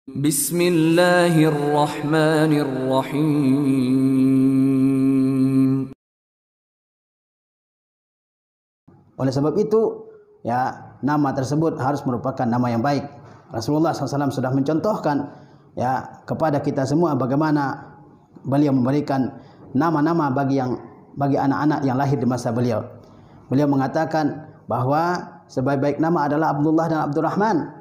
Bismillahirrahmanirrahim. Oleh sebab itu, ya, nama tersebut harus merupakan nama yang baik. Rasulullah SAW sudah mencontohkan, ya, kepada kita semua bagaimana beliau memberikan nama-nama bagi anak-anak yang lahir di masa beliau. Beliau mengatakan bahwa sebaik-baik nama adalah Abdullah dan Abdurrahman.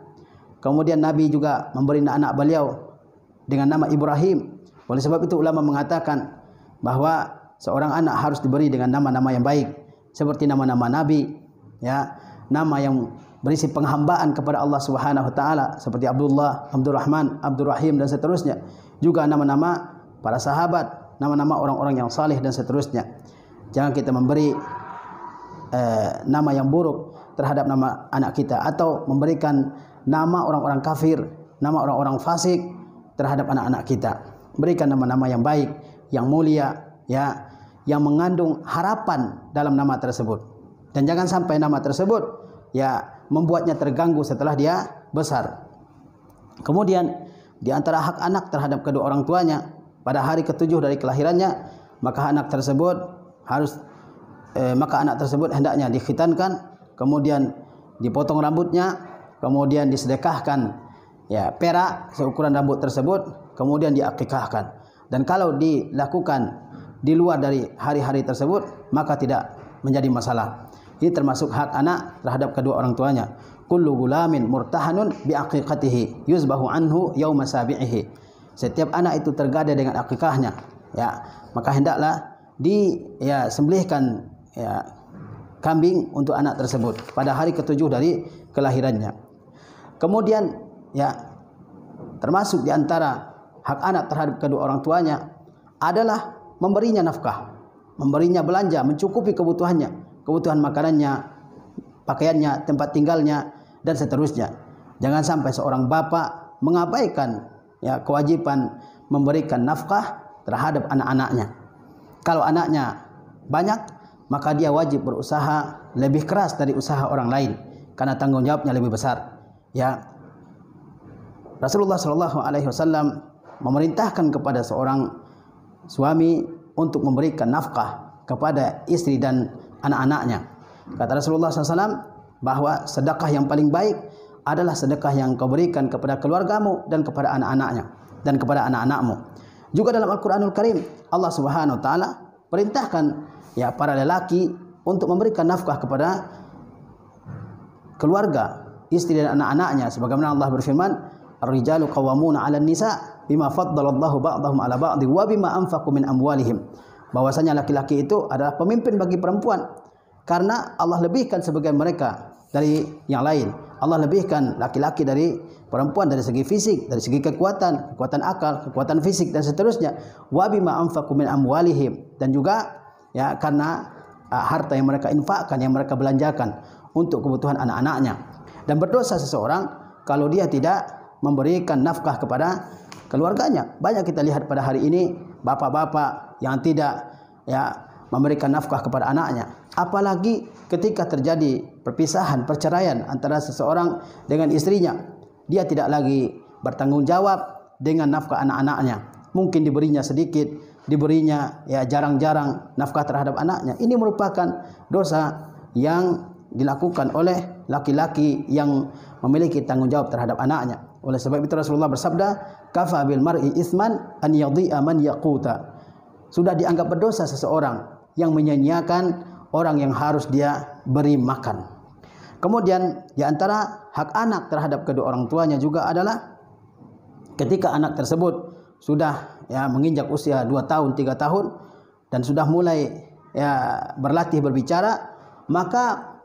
Kemudian Nabi juga memberi anak beliau dengan nama Ibrahim. Oleh sebab itu ulama mengatakan bahwa seorang anak harus diberi dengan nama-nama yang baik, seperti nama-nama Nabi, ya, nama yang berisi penghambaan kepada Allah Subhanahu wa taala seperti Abdullah, Abdurrahman, Abdurrahim dan seterusnya. Juga nama-nama para sahabat, nama-nama orang-orang yang saleh dan seterusnya. Jangan kita memberi nama yang buruk terhadap nama anak kita, atau memberikan nama orang-orang kafir, nama orang-orang fasik terhadap anak-anak kita. Berikan nama-nama yang baik, yang mulia, ya, yang mengandung harapan dalam nama tersebut. Dan jangan sampai nama tersebut, ya, membuatnya terganggu setelah dia besar. Kemudian di antara hak anak terhadap kedua orang tuanya pada hari ke-7 dari kelahirannya, maka anak tersebut hendaknya dikhitankan, kemudian dipotong rambutnya, kemudian disedekahkan, ya, perak seukuran rambut tersebut, kemudian diakikahkan. Dan kalau dilakukan di luar dari hari-hari tersebut, maka tidak menjadi masalah. Ini termasuk hak anak terhadap kedua orang tuanya. Kullu gulamin murtahanun bi aqiqatihi yuzbahu anhu yauma sabi'ihi. Setiap anak itu tergadai dengan akikahnya, ya, maka hendaklah sembelihkan, ya, kambing untuk anak tersebut pada hari ke-7 dari kelahirannya. Kemudian, ya, termasuk di antara hak anak terhadap kedua orang tuanya adalah memberinya nafkah, memberinya belanja, mencukupi kebutuhannya, kebutuhan makanannya, pakaiannya, tempat tinggalnya, dan seterusnya. Jangan sampai seorang bapak mengabaikan, ya, kewajiban memberikan nafkah terhadap anak-anaknya. Kalau anaknya banyak, maka dia wajib berusaha lebih keras dari usaha orang lain, karena tanggung jawabnya lebih besar. Ya, Rasulullah SAW memerintahkan kepada seorang suami untuk memberikan nafkah kepada istri dan anak-anaknya. Kata Rasulullah SAW bahwa sedekah yang paling baik adalah sedekah yang kau berikan kepada keluargamu dan kepada anak-anaknya dan kepada anak-anakmu. Juga dalam Al-Quranul Karim, Allah Subhanahu wa taala perintahkan, ya, para lelaki untuk memberikan nafkah kepada keluarga, istri dan anak-anaknya, sebagaimana Allah berfirman, "Ar-rijalu qawwamuna 'alan nisa bima faddalallahu ba'dahum 'ala ba'd wa bima anfaqu min amwalihim." Bahwasanya laki-laki itu adalah pemimpin bagi perempuan karena Allah lebihkan sebagian mereka dari yang lain. Allah lebihkan laki-laki dari perempuan dari segi fisik, dari segi kekuatan akal, kekuatan fisik dan seterusnya. Wa bima anfaqu min amwalihim, dan juga, ya, karena harta yang mereka infakkan, yang mereka belanjakan untuk kebutuhan anak-anaknya. Dan berdosa seseorang kalau dia tidak memberikan nafkah kepada keluarganya. Banyak kita lihat pada hari ini bapak-bapak yang tidak, ya, memberikan nafkah kepada anaknya. Apalagi ketika terjadi perpisahan, perceraian antara seseorang dengan istrinya, dia tidak lagi bertanggung jawab dengan nafkah anak-anaknya. Mungkin diberinya sedikit, diberinya, ya, jarang-jarang nafkah terhadap anaknya. Ini merupakan dosa yang dilakukan oleh laki-laki yang memiliki tanggung jawab terhadap anaknya. Oleh sebab itu Rasulullah bersabda, "Kafa bil mar'i itsman an yadhi'a man yaquta." Sudah dianggap berdosa seseorang yang menyia-nyiakan orang yang harus dia beri makan. Kemudian di antara hak anak terhadap kedua orang tuanya juga adalah ketika anak tersebut sudah, ya, menginjak usia 2 tahun, 3 tahun dan sudah mulai, ya, berlatih berbicara, maka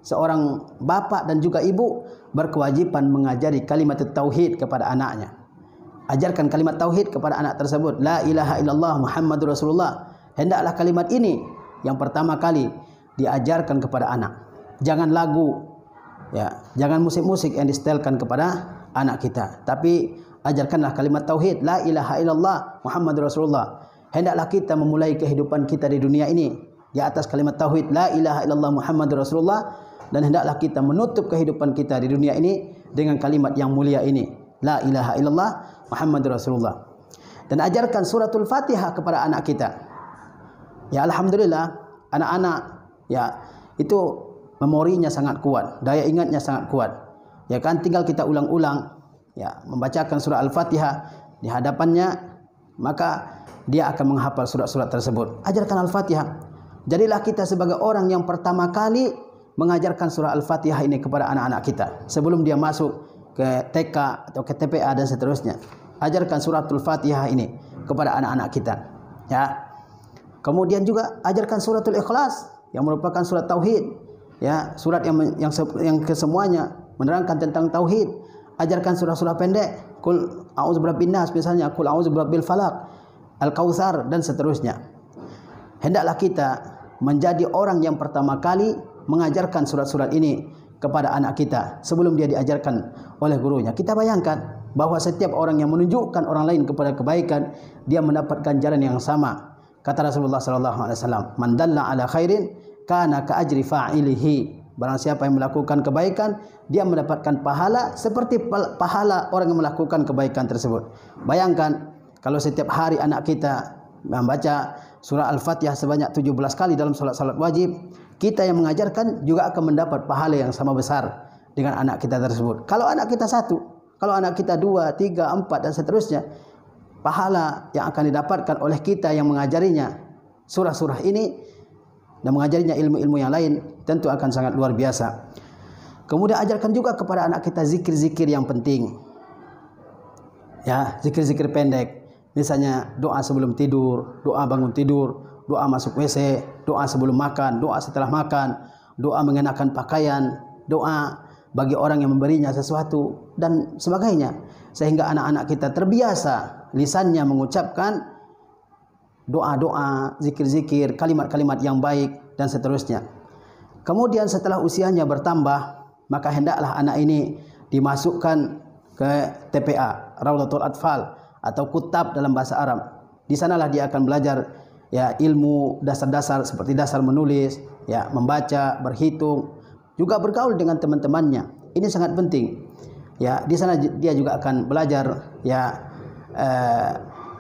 seorang bapak dan juga ibu berkewajiban mengajari kalimat tauhid kepada anaknya. Ajarkan kalimat tauhid kepada anak tersebut. La ilaha illallah Muhammadur Rasulullah. Hendaklah kalimat ini yang pertama kali diajarkan kepada anak. Jangan lagu, ya, jangan musik-musik yang disetelkan kepada anak kita, tapi ajarkanlah kalimat tauhid, la ilaha illallah Muhammadur Rasulullah. Hendaklah kita memulai kehidupan kita di dunia ini di atas kalimat tauhid, la ilaha illallah Muhammadur Rasulullah, dan hendaklah kita menutup kehidupan kita di dunia ini dengan kalimat yang mulia ini, La ilaha illallah Muhammadur Rasulullah. Dan ajarkan suratul Fatihah kepada anak kita. Ya alhamdulillah, anak-anak ya itu memorinya sangat kuat, daya ingatnya sangat kuat. Ya kan, tinggal kita ulang-ulang ya membacakan surah Al-Fatihah di hadapannya, maka dia akan menghafal surat-surat tersebut. Ajarkan Al-Fatihah. Jadilah kita sebagai orang yang pertama kali mengajarkan surah Al-Fatihah ini kepada anak-anak kita sebelum dia masuk ke TK atau ke TPA dan seterusnya. Ajarkan suratul Fatihah ini kepada anak-anak kita. Ya. Kemudian juga ajarkan suratul Ikhlas yang merupakan surat tauhid. Ya, surat yang kesemuanya menerangkan tentang tauhid. Ajarkan surah-surah pendek, Qul a'udzu birabbin nas misalnya, Qul a'udzu birabbil falaq, Al-Kautsar dan seterusnya. Hendaklah kita menjadi orang yang pertama kali mengajarkan surat-surat ini kepada anak kita sebelum dia diajarkan oleh gurunya. Kita bayangkan bahwa setiap orang yang menunjukkan orang lain kepada kebaikan, dia mendapatkan jalan yang sama. Kata Rasulullah SAW, "Man dalla ala khairin kana ka ajri fa'ilihi." Barang siapa yang melakukan kebaikan, dia mendapatkan pahala seperti pahala orang yang melakukan kebaikan tersebut. Bayangkan kalau setiap hari anak kita membaca surah Al-Fatihah sebanyak 17 kali dalam salat-salat wajib, kita yang mengajarkan juga akan mendapat pahala yang sama besar dengan anak kita tersebut. Kalau anak kita satu, kalau anak kita 2, 3, 4 dan seterusnya, pahala yang akan didapatkan oleh kita yang mengajarinya surah-surah ini dan mengajarinya ilmu-ilmu yang lain tentu akan sangat luar biasa. Kemudian ajarkan juga kepada anak kita zikir-zikir yang penting. Ya, zikir-zikir pendek. Misalnya doa sebelum tidur, doa bangun tidur, doa masuk WC, doa sebelum makan, doa setelah makan, doa mengenakan pakaian, doa bagi orang yang memberinya sesuatu dan sebagainya. Sehingga anak-anak kita terbiasa lisannya mengucapkan doa-doa, zikir-zikir, kalimat-kalimat yang baik dan seterusnya. Kemudian setelah usianya bertambah, maka hendaklah anak ini dimasukkan ke TPA, Raudhatul Atfal atau kutab dalam bahasa Arab. Di sanalah dia akan belajar ya ilmu dasar-dasar seperti dasar menulis, ya membaca, berhitung, juga bergaul dengan teman-temannya. Ini sangat penting. Ya, di sana dia juga akan belajar ya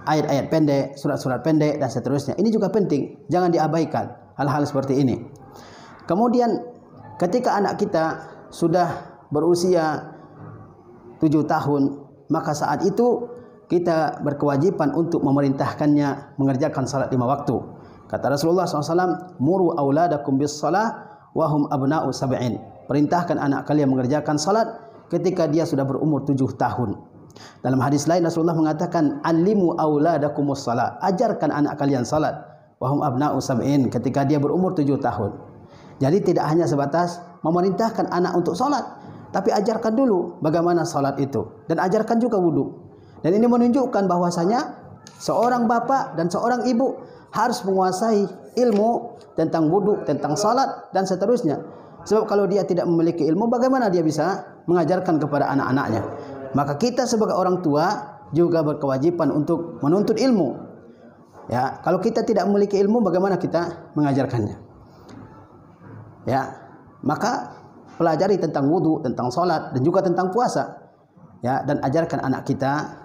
ayat-ayat pendek, surat-surat pendek dan seterusnya. Ini juga penting, jangan diabaikan hal-hal seperti ini. Kemudian ketika anak kita sudah berusia 7 tahun, maka saat itu kita berkewajiban untuk memerintahkannya mengerjakan salat 5 waktu. Kata Rasulullah SAW, "Muru auladakum bis salah wa hum abna'u sab'in." Perintahkan anak kalian mengerjakan salat ketika dia sudah berumur 7 tahun. Dalam hadis lain Rasulullah mengatakan, "Allimu auladakumus salat." Ajarkan anak kalian salat wa hum abna'u sab'in ketika dia berumur 7 tahun. Jadi tidak hanya sebatas memerintahkan anak untuk salat, tapi ajarkan dulu bagaimana salat itu dan ajarkan juga wudu. Dan ini menunjukkan bahwasanya seorang bapak dan seorang ibu harus menguasai ilmu tentang wudu, tentang salat dan seterusnya. Sebab kalau dia tidak memiliki ilmu, bagaimana dia bisa mengajarkan kepada anak-anaknya? Maka kita sebagai orang tua juga berkewajiban untuk menuntut ilmu. Ya, kalau kita tidak memiliki ilmu, bagaimana kita mengajarkannya? Ya, maka pelajari tentang wudu, tentang salat dan juga tentang puasa. Ya, dan ajarkan anak kita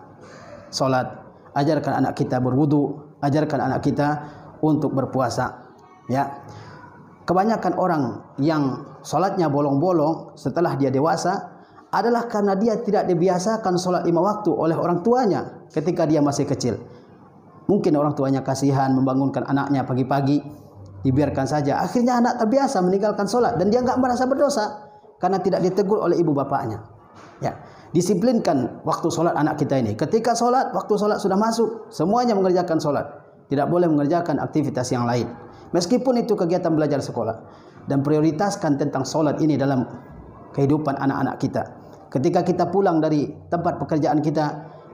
salat, ajarkan anak kita berwudu, ajarkan anak kita untuk berpuasa. Ya. Kebanyakan orang yang salatnya bolong-bolong setelah dia dewasa adalah karena dia tidak dibiasakan salat 5 waktu oleh orang tuanya ketika dia masih kecil. Mungkin orang tuanya kasihan membangunkan anaknya pagi-pagi, dibiarkan saja. Akhirnya anak terbiasa meninggalkan salat dan dia enggak merasa berdosa karena tidak ditegur oleh ibu bapaknya. Ya, disiplinkan waktu salat anak kita ini. Ketika salat, waktu salat sudah masuk, semuanya mengerjakan salat. Tidak boleh mengerjakan aktivitas yang lain. Meskipun itu kegiatan belajar sekolah. Dan prioritaskan tentang salat ini dalam kehidupan anak-anak kita. Ketika kita pulang dari tempat pekerjaan kita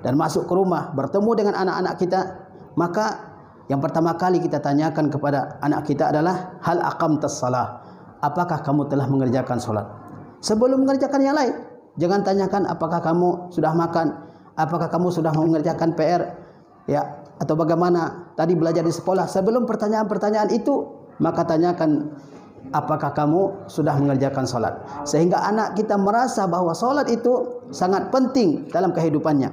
dan masuk ke rumah bertemu dengan anak-anak kita, maka yang pertama kali kita tanyakan kepada anak kita adalah hal aqamtas shalah. Apakah kamu telah mengerjakan salat? Sebelum mengerjakan yang lain, jangan tanyakan apakah kamu sudah makan, apakah kamu sudah mengerjakan PR, ya, atau bagaimana tadi belajar di sekolah. Sebelum pertanyaan-pertanyaan itu, maka tanyakan apakah kamu sudah mengerjakan salat. Sehingga anak kita merasa bahwa salat itu sangat penting dalam kehidupannya.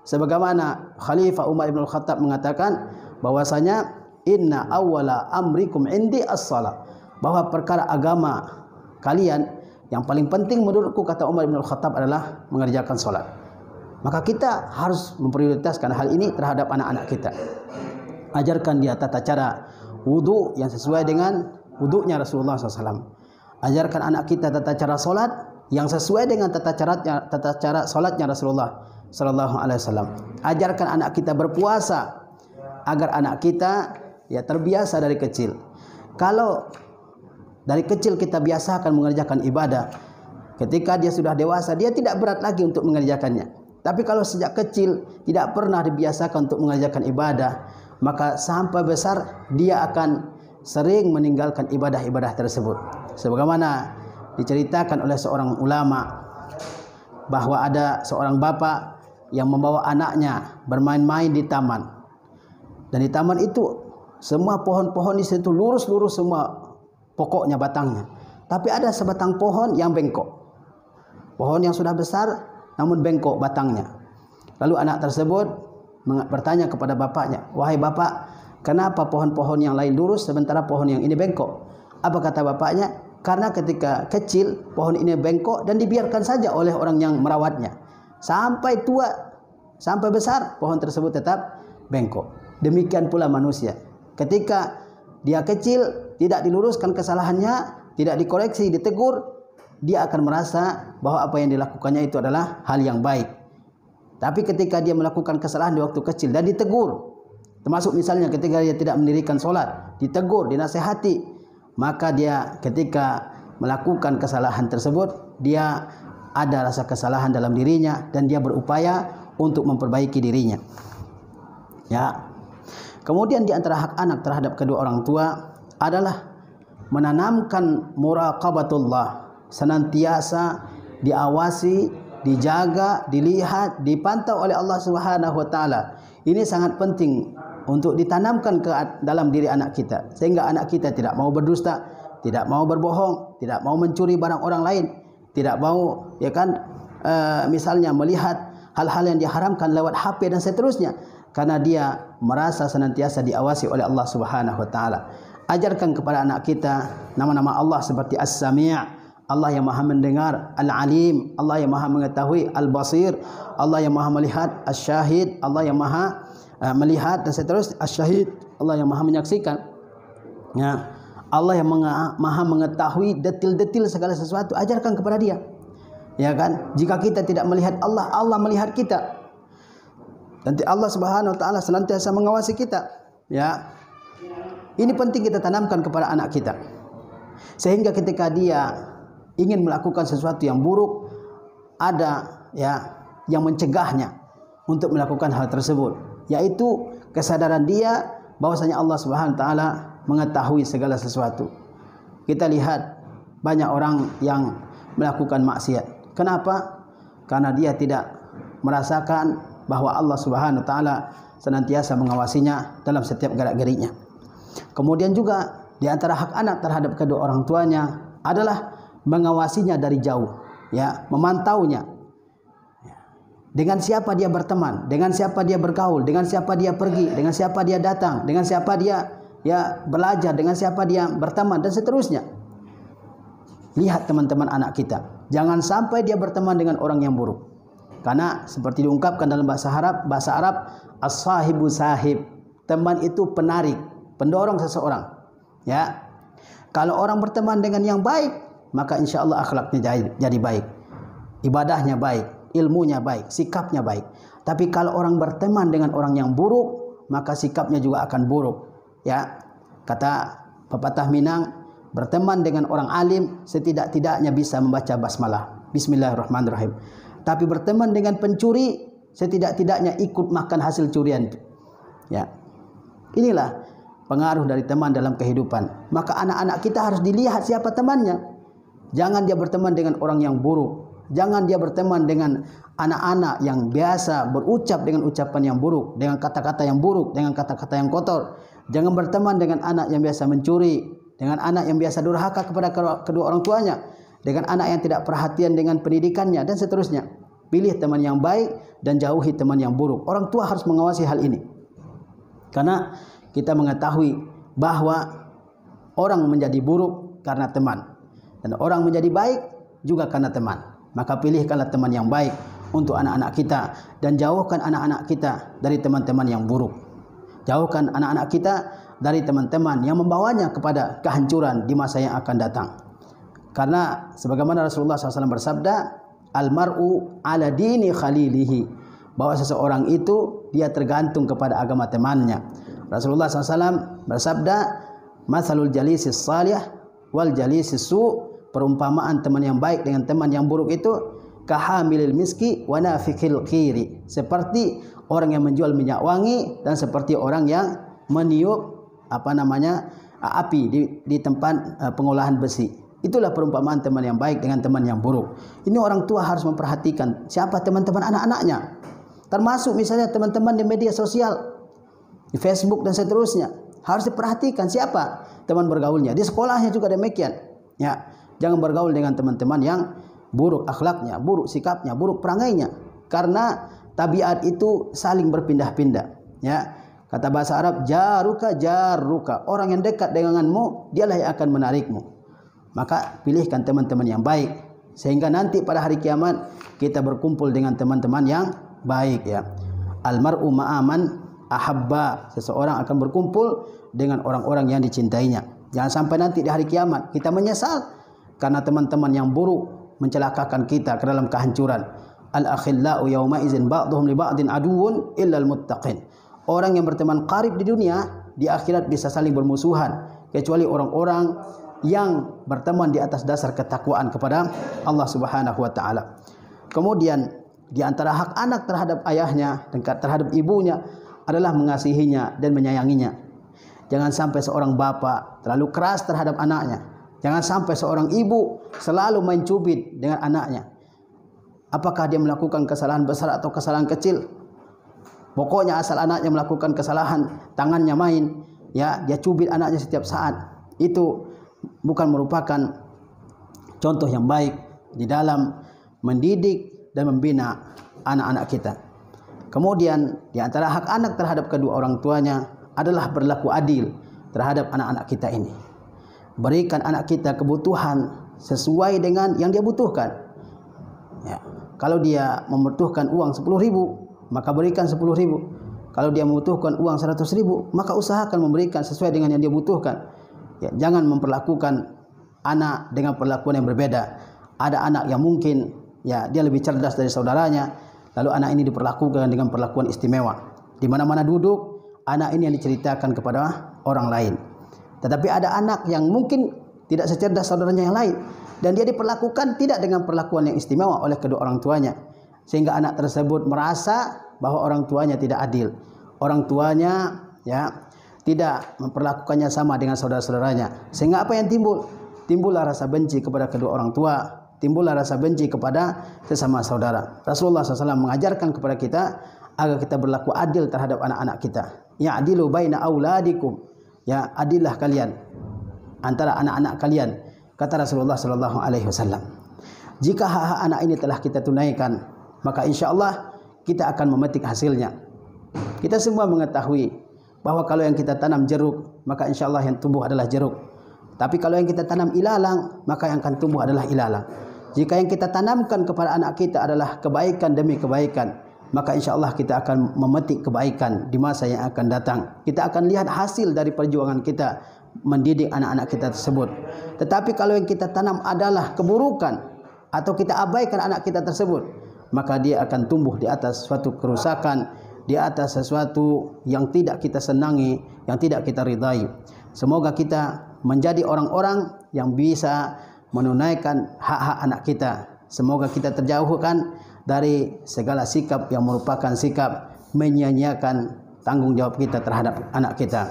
Sebagaimana Khalifah Umar bin Khattab mengatakan bahwasanya inna awwala amrikum indi as-shalah, bahwa perkara agama kalian yang paling penting menurutku, kata Umar bin Khattab, adalah mengerjakan salat. Maka kita harus memprioritaskan hal ini terhadap anak-anak kita. Ajarkan dia tata cara wudu yang sesuai dengan wudunya Rasulullah SAW. Ajarkan anak kita tata cara solat yang sesuai dengan tata cara solatnya Rasulullah SAW. Ajarkan anak kita berpuasa agar anak kita terbiasa dari kecil. Kalau dari kecil kita biasakan mengerjakan ibadah, ketika dia sudah dewasa dia tidak berat lagi untuk mengerjakannya. Tapi kalau sejak kecil tidak pernah dibiasakan untuk mengerjakan ibadah, maka sampai besar dia akan sering meninggalkan ibadah-ibadah tersebut. Sebagaimana diceritakan oleh seorang ulama bahwa ada seorang bapak yang membawa anaknya bermain-main di taman. Dan di taman itu semua pohon-pohon di situ lurus-lurus semua pokoknya, batangnya. Tapi ada sebatang pohon yang bengkok. Pohon yang sudah besar namun bengkok batangnya. Lalu anak tersebut bertanya kepada bapaknya, "Wahai bapak, kenapa pohon-pohon yang lain lurus sementara pohon yang ini bengkok?" Apa kata bapaknya? Karena ketika kecil pohon ini bengkok dan dibiarkan saja oleh orang yang merawatnya. Sampai tua, sampai besar pohon tersebut tetap bengkok. Demikian pula manusia. Ketika dia kecil tidak diluruskan kesalahannya, tidak dikoreksi, ditegur, dia akan merasa bahwa apa yang dilakukannya itu adalah hal yang baik. Tapi ketika dia melakukan kesalahan di waktu kecil dan ditegur, termasuk misalnya ketika dia tidak mendirikan sholat, ditegur, dinasehati, maka dia ketika melakukan kesalahan tersebut, dia ada rasa kesalahan dalam dirinya dan dia berupaya untuk memperbaiki dirinya. Ya. Kemudian di antara hak anak terhadap kedua orang tua adalah menanamkan muraqabatullah, senantiasa diawasi, dijaga, dilihat, dipantau oleh Allah Subhanahu wa taala. Ini sangat penting untuk ditanamkan ke dalam diri anak kita, sehingga anak kita tidak mau berdusta, tidak mau berbohong, tidak mau mencuri barang orang lain, tidak mau misalnya melihat hal-hal yang diharamkan lewat HP dan seterusnya, karena dia merasa senantiasa diawasi oleh Allah Subhanahu wa taala. Ajarkan kepada anak kita nama-nama Allah seperti As-Sami', Allah yang Maha mendengar, Al-Alim, Allah yang Maha mengetahui, Al-Basir, Allah yang Maha melihat, Asy-Syahid, Allah yang Maha melihat dan seterusnya, Asy-Syahid, Allah yang Maha menyaksikan. Ya, Allah yang Maha mengetahui detil-detil segala sesuatu. Ajarkan kepada dia. Ya kan? Jika kita tidak melihat Allah, Allah melihat kita. Nanti Allah Subhanahu wa taala senantiasa mengawasi kita. Ya. Ini penting kita tanamkan kepada anak kita. Sehingga ketika dia ingin melakukan sesuatu yang buruk, ada yang mencegahnya untuk melakukan hal tersebut, yaitu kesadaran dia bahwasanya Allah Subhanahu wa taala mengetahui segala sesuatu. Kita lihat banyak orang yang melakukan maksiat. Kenapa? Karena dia tidak merasakan bahwa Allah Subhanahu wa taala senantiasa mengawasinya dalam setiap gerak-geriknya. Kemudian juga di antara hak anak terhadap kedua orang tuanya adalah mengawasinya dari jauh, memantaunya. Dengan siapa dia berteman, dengan siapa dia bergaul, dengan siapa dia pergi, dengan siapa dia datang, dengan siapa dia belajar, dengan siapa dia berteman dan seterusnya. Lihat teman-teman anak kita, jangan sampai dia berteman dengan orang yang buruk. Karena seperti diungkapkan dalam bahasa Arab, as-sahibu sahib, teman itu penarik, pendorong seseorang. Ya. Kalau orang berteman dengan yang baik, maka insya Allah akhlaknya jadi baik, ibadahnya baik, ilmunya baik, sikapnya baik. Tapi kalau orang berteman dengan orang yang buruk, maka sikapnya juga akan buruk. Ya, kata pepatah Minang, berteman dengan orang alim setidak-tidaknya bisa membaca basmalah, Bismillahirrahmanirrahim. Tapi berteman dengan pencuri setidak-tidaknya ikut makan hasil curian itu. Ya, inilah pengaruh dari teman dalam kehidupan. Maka anak-anak kita harus dilihat siapa temannya. Jangan dia berteman dengan orang yang buruk. Jangan dia berteman dengan anak-anak yang biasa berucap dengan ucapan yang buruk, dengan kata-kata yang buruk, dengan kata-kata yang kotor. Jangan berteman dengan anak yang biasa mencuri, dengan anak yang biasa durhaka kepada kedua orang tuanya, dengan anak yang tidak perhatian dengan pendidikannya dan seterusnya. Pilih teman yang baik dan jauhi teman yang buruk. Orang tua harus mengawasi hal ini. Karena kita mengetahui bahwa orang menjadi buruk karena teman, dan orang menjadi baik juga karena teman. Maka pilihkanlah teman yang baik untuk anak-anak kita, dan jauhkan anak-anak kita dari teman-teman yang buruk. Jauhkan anak-anak kita dari teman-teman yang membawanya kepada kehancuran di masa yang akan datang. Karena sebagaimana Rasulullah SAW bersabda, Al-mar'u ala dini khalilihi, bahwa seseorang itu dia tergantung kepada agama temannya. Rasulullah SAW bersabda, Mathalul jalisis salih wal jalisis su, perumpamaan teman yang baik dengan teman yang buruk itu kahamilil miski wa nafikil qiri, seperti orang yang menjual minyak wangi dan seperti orang yang meniup api di tempat pengolahan besi. Itulah perumpamaan teman yang baik dengan teman yang buruk. Ini orang tua harus memperhatikan siapa teman-teman anak-anaknya. Termasuk misalnya teman-teman di media sosial, di Facebook dan seterusnya. Harus diperhatikan siapa teman bergaulnya. Di sekolahnya juga demikian. Ya, jangan bergaul dengan teman-teman yang buruk akhlaknya, buruk sikapnya, buruk perangainya. Karena tabiat itu saling berpindah-pindah. Ya, kata bahasa Arab, jaruka jaruka. Orang yang dekat denganmu, dialah yang akan menarikmu. Maka pilihkan teman-teman yang baik, sehingga nanti pada hari kiamat kita berkumpul dengan teman-teman yang baik. Ya, almar'u ma'aman ahabba, seseorang akan berkumpul dengan orang-orang yang dicintainya. Jangan sampai nanti di hari kiamat kita menyesal karena teman-teman yang buruk mencelakakan kita ke dalam kehancuran. Al-akhillau yawma idzin ba'dhum li ba'din aduwwun illal muttaqin. Orang yang berteman karib di dunia, di akhirat bisa saling bermusuhan, kecuali orang-orang yang berteman di atas dasar ketakwaan kepada Allah Subhanahu wa taala. Kemudian di antara hak anak terhadap ayahnya dan terhadap ibunya adalah mengasihinya dan menyayanginya. Jangan sampai seorang bapa terlalu keras terhadap anaknya. Jangan sampai seorang ibu selalu mencubit dengan anaknya. Apakah dia melakukan kesalahan besar atau kesalahan kecil? Pokoknya asal anaknya melakukan kesalahan, tangannya main, ya, dia cubit anaknya setiap saat. Itu bukan merupakan contoh yang baik di dalam mendidik dan membina anak-anak kita. Kemudian di antara hak anak terhadap kedua orang tuanya adalah berlaku adil terhadap anak-anak kita ini. Berikan anak kita kebutuhan sesuai dengan yang dia butuhkan. Ya, kalau dia membutuhkan uang 10.000, maka berikan 10.000. Kalau dia membutuhkan uang 100.000, maka usahakan memberikan sesuai dengan yang dia butuhkan. Ya, jangan memperlakukan anak dengan perlakuan yang berbeda. Ada anak yang mungkin ya dia lebih cerdas dari saudaranya, lalu anak ini diperlakukan dengan perlakuan istimewa. Di mana-mana duduk, anak ini yang diceritakan kepada orang lain. Tetapi ada anak yang mungkin tidak secerdas saudaranya yang lain, dan dia diperlakukan tidak dengan perlakuan yang istimewa oleh kedua orang tuanya, sehingga anak tersebut merasa bahwa orang tuanya tidak adil. Orang tuanya ya tidak memperlakukannya sama dengan saudara-saudaranya. Sehingga apa yang timbul? Timbullah rasa benci kepada kedua orang tua, timbullah rasa benci kepada sesama saudara. Rasulullah SAW mengajarkan kepada kita agar kita berlaku adil terhadap anak-anak kita. Ya adilu baina auladikum. Ya, adillah kalian antara anak-anak kalian, kata Rasulullah SAW. Jika hak-hak anak ini telah kita tunaikan, maka insya-Allah kita akan memetik hasilnya. Kita semua mengetahui bahwa kalau yang kita tanam jeruk, maka insya Allah yang tumbuh adalah jeruk. Tapi kalau yang kita tanam ilalang, maka yang akan tumbuh adalah ilalang. Jika yang kita tanamkan kepada anak kita adalah kebaikan demi kebaikan, maka insya Allah kita akan memetik kebaikan di masa yang akan datang. Kita akan lihat hasil dari perjuangan kita mendidik anak-anak kita tersebut. Tetapi kalau yang kita tanam adalah keburukan, atau kita abaikan anak kita tersebut, maka dia akan tumbuh di atas suatu kerusakan, di atas sesuatu yang tidak kita senangi, yang tidak kita ridai. Semoga kita menjadi orang-orang yang bisa menunaikan hak-hak anak kita. Semoga kita terjauhkan dari segala sikap yang merupakan sikap menyia-nyiakan tanggung jawab kita terhadap anak kita.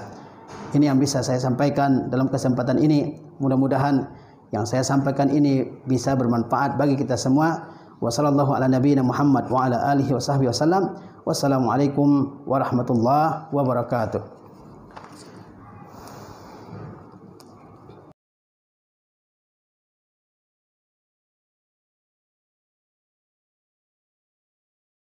Ini yang bisa saya sampaikan dalam kesempatan ini. Mudah-mudahan yang saya sampaikan ini bisa bermanfaat bagi kita semua. Wassallallahu ala nabiyina Muhammad wa ala alihi wa sahbihi wasallam. Wassalamualaikum warahmatullahi wabarakatuh.